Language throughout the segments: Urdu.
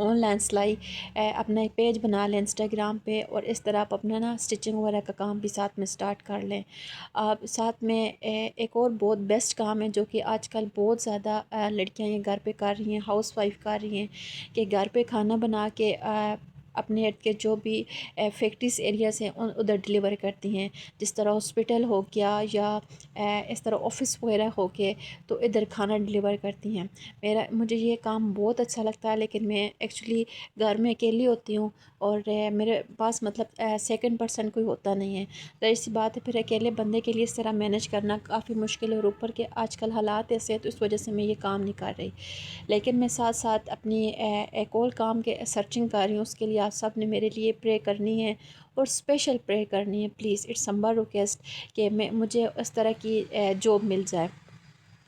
آن لائن سلائی اپنا ایک پیج بنا لیں انسٹاگرام پہ، اور اس طرح آپ اپنا نا اسٹچنگ وغیرہ کا کام بھی ساتھ میں سٹارٹ کر لیں۔ آپ ساتھ میں ایک اور بہت بیسٹ کام ہے جو کہ آج کل بہت زیادہ لڑکیاں یہ گھر پہ کر رہی ہیں، ہاؤس وائف کر رہی ہیں، کہ گھر پہ کھانا بنا کے اپنے ارد کے جو بھی فیکٹریز ایریاز ہیں ادھر ڈلیور کرتی ہیں، جس طرح ہاسپٹل ہو گیا یا اس طرح آفس وغیرہ ہو کے، تو ادھر کھانا ڈلیور کرتی ہیں۔ مجھے یہ کام بہت اچھا لگتا ہے، لیکن میں ایکچولی گھر میں اکیلی ہوتی ہوں، اور میرے پاس مطلب سیکنڈ پرسن کوئی ہوتا نہیں ہے، ظاہر سی بات ہے پھر اکیلے بندے کے لیے اس طرح مینیج کرنا کافی مشکل ہے، اور اوپر کے آج کل حالات ایسے ہیں تو اس وجہ سے میں یہ کام نہیں کر رہی۔ لیکن میں ساتھ ساتھ اپنی ایک اور کام کے سرچنگ کر رہی ہوں، اس کے لیے آپ سب نے میرے لیے پرے کرنی ہے، اور اسپیشل پرے کرنی ہے پلیز، اٹس ہمبل ریکویسٹ کہ مجھے اس طرح کی جاب مل جائے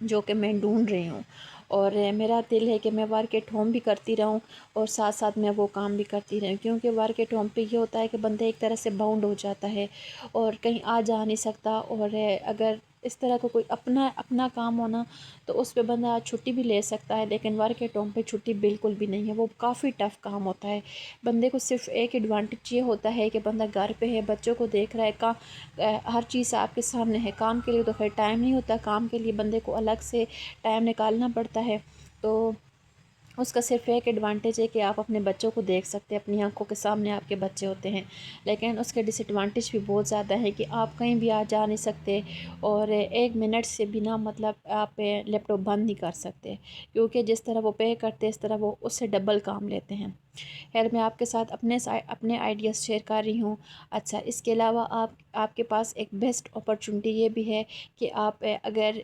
جو کہ میں ڈھونڈ رہی ہوں۔ اور میرا دل ہے کہ میں ورک ایٹ ہوم بھی کرتی رہوں، اور ساتھ ساتھ میں وہ کام بھی کرتی رہوں، کیونکہ ورک ایٹ ہوم پہ یہ ہوتا ہے کہ بندہ ایک طرح سے باؤنڈ ہو جاتا ہے اور کہیں آ جا نہیں سکتا، اور اگر اس طرح کا کوئی اپنا کام ہونا تو اس پہ بندہ چھٹی بھی لے سکتا ہے، لیکن ورک ایٹ ہوم پہ چھٹی بالکل بھی نہیں ہے، وہ کافی ٹف کام ہوتا ہے۔ بندے کو صرف ایک ایڈوانٹیج یہ ہوتا ہے کہ بندہ گھر پہ ہے، بچوں کو دیکھ رہا ہے، ہر چیز آپ کے سامنے ہے، کام کے لیے تو خیر ٹائم نہیں ہوتا، کام کے لیے بندے کو الگ سے ٹائم نکالنا پڑتا ہے، تو اس کا صرف ایک ایڈوانٹیج ہے کہ آپ اپنے بچوں کو دیکھ سکتے ہیں، اپنی آنکھوں کے سامنے آپ کے بچے ہوتے ہیں، لیکن اس کے ڈس ایڈوانٹیج بھی بہت زیادہ ہے کہ آپ کہیں بھی جا نہیں سکتے، اور ایک منٹ سے بنا مطلب آپ لیپ ٹاپ بند نہیں کر سکتے، کیونکہ جس طرح وہ پے کرتے ہیں اس طرح وہ اس سے ڈبل کام لیتے ہیں۔ خیر میں آپ کے ساتھ اپنے آئیڈیاز شیئر کر رہی ہوں۔ اچھا، اس کے علاوہ آپ کے پاس ایک بیسٹ اپرچونٹی یہ بھی ہے کہ آپ اگر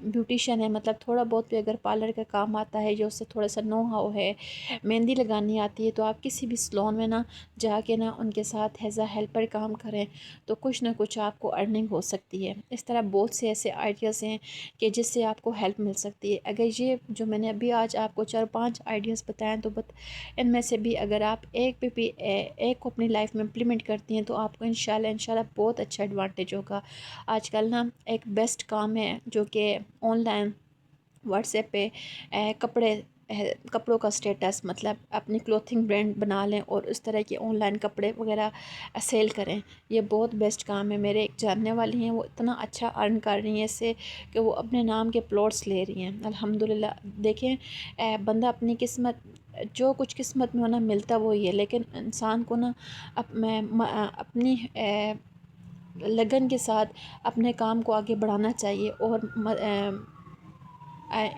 بیوٹیشین ہے، مطلب تھوڑا بہت بھی اگر پارلر کا کام آتا ہے یا اس سے تھوڑا سا نو ہاؤ ہے، مہندی لگانی آتی ہے، تو آپ کسی بھی سلون میں نا جا کے نا ان کے ساتھ ایز اے ہیلپر کام کریں تو کچھ نہ کچھ آپ کو ارننگ ہو سکتی ہے۔ اس طرح بہت سے ایسے آئیڈیاز ہیں کہ جس سے آپ کو ہیلپ مل سکتی ہے۔ اگر یہ جو میں نے ابھی آج آپ کو 4-5 آئیڈیاز بتائیں تو ان میں سے بھی اگر آپ ایک کو اپنی لائف میں امپلیمنٹ کرتی ہیں تو آپ کو انشاءاللہ بہت اچھا ایڈوانٹیج ہوگا۔ آج کل نا ایک بیسٹ کام ہے جو کہ آن لائن واٹس ایپ پہ کپڑوں کا سٹیٹس، مطلب اپنی کلوتھنگ برانڈ بنا لیں اور اس طرح کے آن لائن کپڑے وغیرہ سیل کریں، یہ بہت بیسٹ کام ہے۔ میرے ایک جاننے والی ہیں، وہ اتنا اچھا ارن کر رہی ہیں اس سے کہ وہ اپنے نام کے پلاٹس لے رہی ہیں الحمدللہ۔ دیکھیں بندہ اپنی قسمت، جو کچھ قسمت میں ہونا ملتا وہی ہے، لیکن انسان کو نا اپنی لگن کے ساتھ اپنے کام کو آگے بڑھانا چاہیے، اور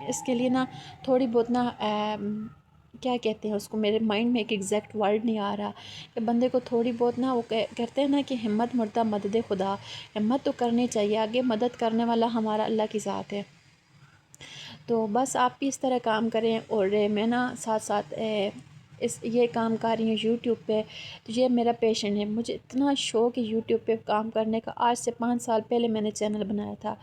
اس کے لیے نا تھوڑی بہت نا کیا کہتے ہیں اس کو، میرے مائنڈ میں ایک ایگزیکٹ ورڈ نہیں آ رہا، کہ بندے کو تھوڑی بہت نا وہ کہتے ہیں نا کہ ہمت مردہ مدد خدا، ہمت تو کرنی چاہیے، آگے مدد کرنے والا ہمارا اللہ کی ذات ہے۔ تو بس آپ بھی اس طرح کام کریں، اور میں نا ساتھ ساتھ یہ کام کر رہی ہوں یوٹیوب پہ، تو یہ میرا پیشن ہے، مجھے اتنا شوق ہے یوٹیوب پہ کام کرنے کا۔ آج سے 5 سال پہلے میں نے چینل بنایا تھا،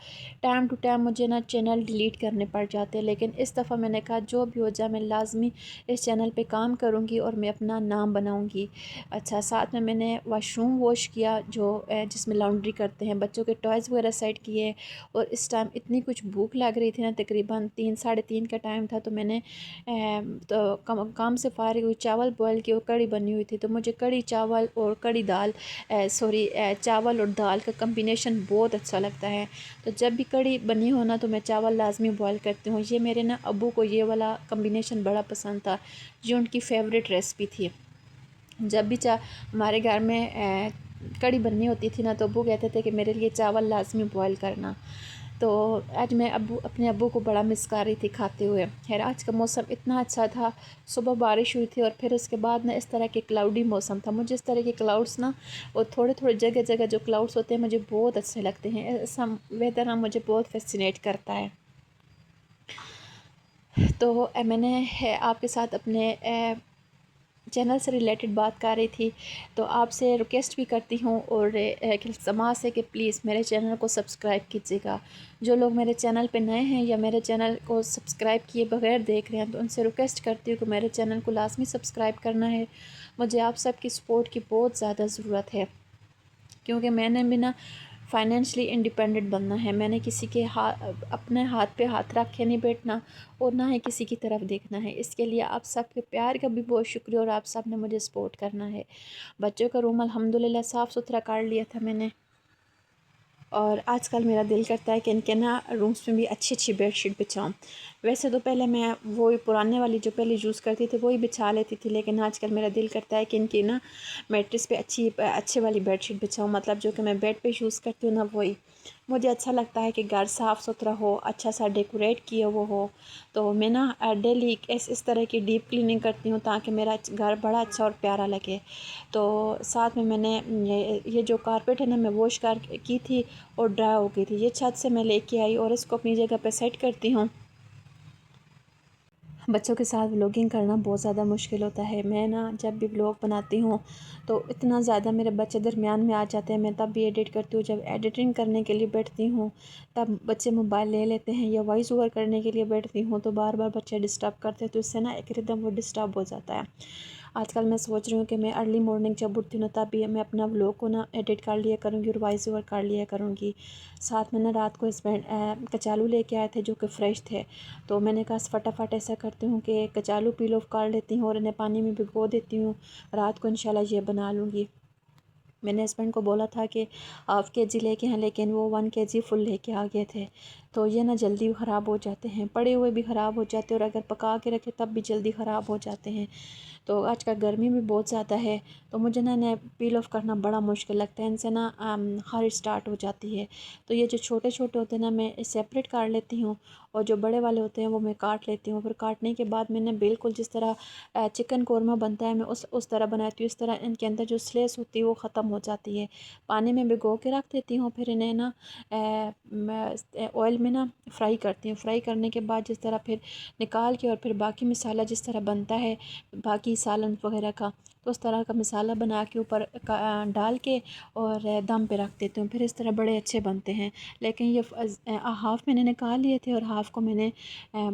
ٹائم ٹو ٹائم مجھے نا چینل ڈیلیٹ کرنے پڑ جاتے، لیکن اس دفعہ میں نے کہا جو بھی ہو جائے میں لازمی اس چینل پہ کام کروں گی اور میں اپنا نام بناؤں گی۔ اچھا، ساتھ میں نے واش روم واش کیا، جس میں لانڈری کرتے ہیں، بچوں کے ٹوائز وغیرہ سیٹ کیے، اور اس ٹائم اتنی کچھ بھوک لگ رہی تھی نا، تقریباً 3-3:30 کا ٹائم تھا، تو میں نے کام سے فارغ ہوئی، چاول بوائل کی اور کڑی بنی ہوئی تھی، تو مجھے کڑی چاول اور کڑی دال چاول اور دال کا کمبینیشن بہت اچھا لگتا ہے، تو جب بھی کڑی بنی ہونا تو میں چاول لازمی بوائل کرتی ہوں۔ یہ میرے نا ابو کو یہ والا کمبینیشن بڑا پسند تھا، یہ ان کی فیوریٹ ریسپی تھی۔ جب بھی ہمارے گھر میں کڑی بننی ہوتی تھی نا، تو ابو کہتے تھے کہ میرے لیے چاول لازمی بوائل کرنا، تو آج میں اپنے ابو کو بڑا مس کر رہی تھی کھاتے ہوئے۔ خیر آج کا موسم اتنا اچھا تھا، صبح بارش ہوئی تھی، اور پھر اس کے بعد نا اس طرح کے کلاؤڈی موسم تھا۔ مجھے اس طرح کے کلاؤڈس نا، اور تھوڑے جگہ جو کلاؤڈس ہوتے ہیں مجھے بہت اچھے لگتے ہیں، ایسا ویدر نا مجھے بہت فیسینیٹ کرتا ہے۔ تو میں نے آپ کے ساتھ اپنے چینل سے ریلیٹڈ بات کر رہی تھی، تو آپ سے ریکویسٹ بھی کرتی ہوں اور التماس ہے کہ پلیز میرے چینل کو سبسکرائب کیجیے گا۔ جو لوگ میرے چینل پہ نئے ہیں یا میرے چینل کو سبسکرائب کیے بغیر دیکھ رہے ہیں، تو ان سے ریکویسٹ کرتی ہوں کہ میرے چینل کو لازمی سبسکرائب کرنا ہے۔ مجھے آپ سب کی سپورٹ کی بہت زیادہ ضرورت ہے، کیونکہ میں نے بھی نا فائنینشلی انڈیپینڈنٹ بننا ہے. میں نے کسی کے اپنے ہاتھ پہ ہاتھ رکھ کے نہیں بیٹھنا اور نہ ہی کسی کی طرف دیکھنا ہے. اس کے لیے آپ سب کے پیار کا بھی بہت شکریہ اور آپ سب نے مجھے سپورٹ کرنا ہے. بچوں کا روم الحمدللہ صاف ستھرا کر لیا تھا میں نے. اور آج کل میرا دل کرتا ہے کہ ان کے نا رومس میں بھی اچھی اچھی بیڈ شیٹ بچھاؤں. ویسے تو پہلے میں وہی پرانے والی جو پہلے یوز کرتی تھی وہی بچھا لیتی تھی، لیکن آج کل میرا دل کرتا ہے کہ ان کی نا میٹرس پہ اچھے والی بیڈ شیٹ بچھاؤں. مطلب جو کہ میں بیڈ پہ یوز کرتی ہوں نا وہی. مجھے اچھا لگتا ہے کہ گھر صاف ستھرا ہو، اچھا سا ڈیکوریٹ کیا وہ ہو. تو میں نا ڈیلی اس طرح کی ڈیپ کلیننگ کرتی ہوں تاکہ میرا گھر بڑا اچھا اور پیارا لگے. تو ساتھ میں نے یہ جو کارپیٹ ہے نا میں واش کی تھی اور ڈرائی ہو گئی تھی. یہ چھت سے میں لے کے آئی اور اس کو اپنی جگہ پہ سیٹ کرتی ہوں. بچوں کے ساتھ ولاگنگ کرنا بہت زیادہ مشکل ہوتا ہے. میں نا جب بھی ولاگ بناتی ہوں تو اتنا زیادہ میرے بچے درمیان میں آ جاتے ہیں. میں تب بھی ایڈٹ کرتی ہوں. جب ایڈیٹنگ کرنے کے لیے بیٹھتی ہوں تب بچے موبائل لے لیتے ہیں، یا وائس اوور کرنے کے لیے بیٹھتی ہوں تو بار بار بچے ڈسٹرب کرتے ہیں، تو اس سے نا ایک ردم وہ ڈسٹرب ہو جاتا ہے. آج کل میں سوچ رہی ہوں کہ میں ارلی مارننگ جب اٹھتی ہوں تب بھی میں اپنا ولاگ کو نا ایڈٹ کر لیا کروں گی اور وائس اوور کر لیا کروں گی. ساتھ میں نا رات کو کچالو لے کے آئے تھے جو کہ فریش تھے، تو میں نے کہا فٹافٹ ایسا کرتی ہوں کہ کچالو پیل آف کر لیتی ہوں اور انہیں پانی میں بھگو دیتی ہوں. رات کو انشاءاللہ یہ بنا لوں گی. میں نے ہسبینڈ کو بولا تھا کہ ½ kg لے کے ہیں، لیکن وہ 1 kg فل لے کے آ گئے تھے. تو یہ نا جلدی خراب ہو جاتے ہیں، پڑے ہوئے بھی خراب ہو جاتے ہیں اور اگر پکا کے رکھے تب بھی جلدی خراب ہو جاتے ہیں. تو آج کل گرمی بھی بہت زیادہ ہے تو مجھے نا انہیں پیل آف کرنا بڑا مشکل لگتا ہے. ان سے نا خارش اسٹارٹ ہو جاتی ہے. تو یہ جو چھوٹے چھوٹے ہوتے ہیں نا میں سیپریٹ کر لیتی ہوں اور جو بڑے والے ہوتے ہیں وہ میں کاٹ لیتی ہوں. پھر کاٹنے کے بعد میں نے بالکل جس طرح چکن قورمہ بنتا ہے میں اس طرح بناتی ہوں. اس طرح ان کے اندر جو سلیس ہوتی ہے وہ ختم ہو جاتی ہے. پانی میں بھگو کے رکھ دیتی ہوں، پھر انہیں نا آئل میں نا فرائی کرتی ہوں. فرائی کرنے کے بعد جس طرح پھر نکال کے اور پھر باقی مسالہ جس طرح بنتا ہے باقی سالن وغیرہ کا، تو اس طرح کا مسالہ بنا کے اوپر ڈال کے اور دم پہ رکھ دیتی ہوں. پھر اس طرح بڑے اچھے بنتے ہیں. لیکن یہ ہاف میں نے نکال لیے تھے اور ہاف کو میں نے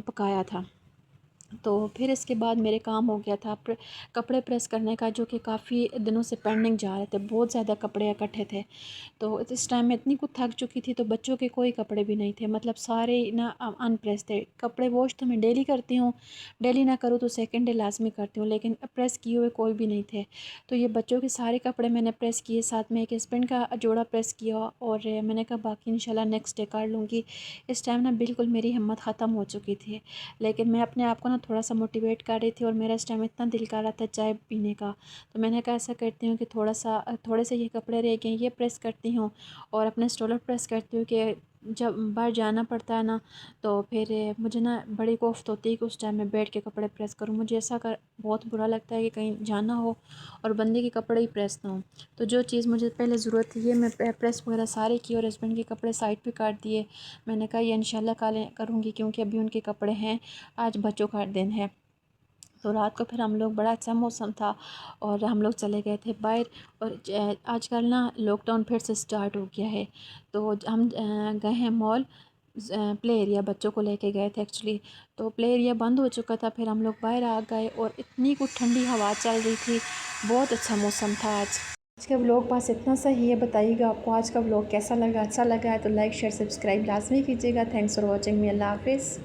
پکایا تھا. تو پھر اس کے بعد میرے کام ہو گیا تھا کپڑے پریس کرنے کا، جو کہ کافی دنوں سے پینڈنگ جا رہے تھے. بہت زیادہ کپڑے اکٹھے تھے. تو اس ٹائم میں اتنی کچھ تھک چکی تھی تو بچوں کے کوئی کپڑے بھی نہیں تھے، مطلب سارے نا ان پریس تھے. کپڑے واش تو میں ڈیلی کرتی ہوں، ڈیلی نہ کروں تو سیکنڈ ڈے لازمی کرتی ہوں، لیکن پریس کیے ہوئے کوئی بھی نہیں تھے. تو یہ بچوں کے سارے کپڑے میں نے پریس کیے. ساتھ میں ایک ہسبینڈ کا جوڑا پریس کیا اور میں نے کہا باقی انشاءاللہ نیکسٹ ڈے کر لوں گی. اس ٹائم نا بالکل میری ہمت ختم ہو چکی تھی، لیکن میں اپنے آپ کو نا تھوڑا سا موٹیویٹ کر رہی تھی اور میرا اس ٹائم اتنا دل کر رہا تھا چائے پینے کا. تو میں نے کہا ایسا کرتی ہوں کہ تھوڑے سے یہ کپڑے رہ گئے یہ پریس کرتی ہوں اور اپنے اسٹولر پریس کرتی ہوں کہ جب باہر جانا پڑتا ہے نا تو پھر مجھے نا بڑی کوفت ہوتی ہے کہ اس ٹائم میں بیٹھ کے کپڑے پریس کروں. مجھے ایسا بہت برا لگتا ہے کہ کہیں جانا ہو اور بندے کے کپڑے ہی پریس نہ ہوں. تو جو چیز مجھے پہلے ضرورت تھی یہ میں پریس وغیرہ سارے کی اور ہسبینڈ کے کپڑے سائڈ پہ کاٹ دیے. میں نے کہا یہ انشاءاللہ کروں گی کیونکہ ابھی ان کے کپڑے ہیں، آج بچوں کا دن ہے. تو رات کو پھر ہم لوگ بڑا اچھا موسم تھا اور ہم لوگ چلے گئے تھے باہر. اور آج کل نا لاک ڈاؤن پھر سے سٹارٹ ہو گیا ہے تو ہم گئے ہیں مال. پلے ایریا بچوں کو لے کے گئے تھے ایکچولی، تو پلے ایریا بند ہو چکا تھا. پھر ہم لوگ باہر آ گئے اور اتنی کچھ ٹھنڈی ہوا چل رہی تھی، بہت اچھا موسم تھا. آج کا ولاگ بس اتنا سا ہی ہے. بتائیے گا آپ کو آج کا ولاگ کیسا لگا. اچھا لگا ہے تو لائک شیئر سبسکرائب لازمی کیجیے گا. Thanks for watching me. اللہ حافظ.